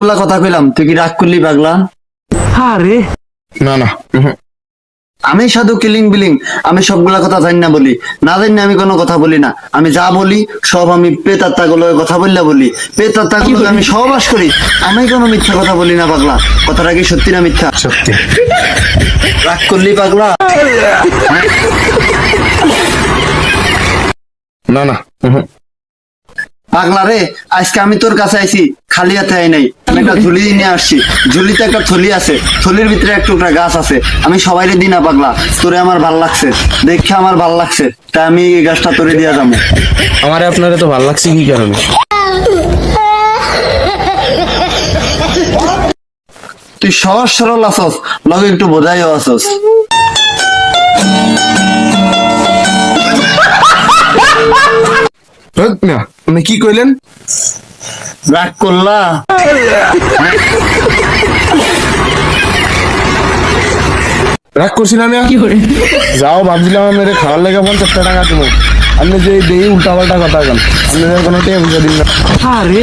কথা কইলাম, তুই কি রাগ করলি পাগলা? আরে না না আমি সাধু কিলিং বিলিং, আমি সবগুলা কথা জানি না বলি, না জানি না আমি কোনো কথা বলি না। আমি যা বলি সব আমি প্রেতাত্মা গুলো কথা বললে বলি, প্রেতাত্মা গুলো আমি সহবাস করি। আমি কোনো মিথ্যা কথা বলি না পাগলা। কথাটা কি সত্যি না মিথ্যা? সত্যি। রাগ করলি পাগলা? না না পাগলা রে, আজকে আমি তোর কাছে আইছি খালি হাতে আই নাই। আমি একটা ঝুলি নিয়ে আসছি। ঝুলিতে একটা থলি আছে, থলির ভিতরে এক টুকরা গাছ আছে। আমি সবাইরে দিই না পাগলা, তোরে আমার ভাল লাগছে, দেখে আমার ভাল লাগছে, তাই আমি এই গাছটা তোরে দিয়া যাবো। আমারে আপনারে তো ভালো লাগছে কি কারণে? তুই সহজ সরল আসস, লগে একটু বোঝাইও আসস। ধুৎ না, আপনি কি কইলেন? রাগ করলা? রাগ করছি না আমি? যাও, ভাবছিলাম আপনার খাওয়ার লেগে 50 টাকা দেবো। আপনি যে দেই উল্টা পাল্টা কথা কেন? আপনাদের কোনো টেপ দিন না। আরে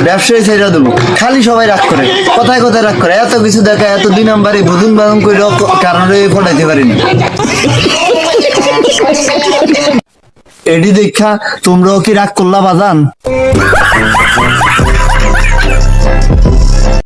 ব্যবসায়ী ছেড়ে দেবো, খালি সবাই রাগ করে, কথায় কথায় রাগ করে, এত কিছু দেখা, এত দুই নাম্বারে বুধুন বাদন করে কারণে পড়াইতে পারিনি। এডি দেখা তোমরাও কি রাগ করলা বাজান?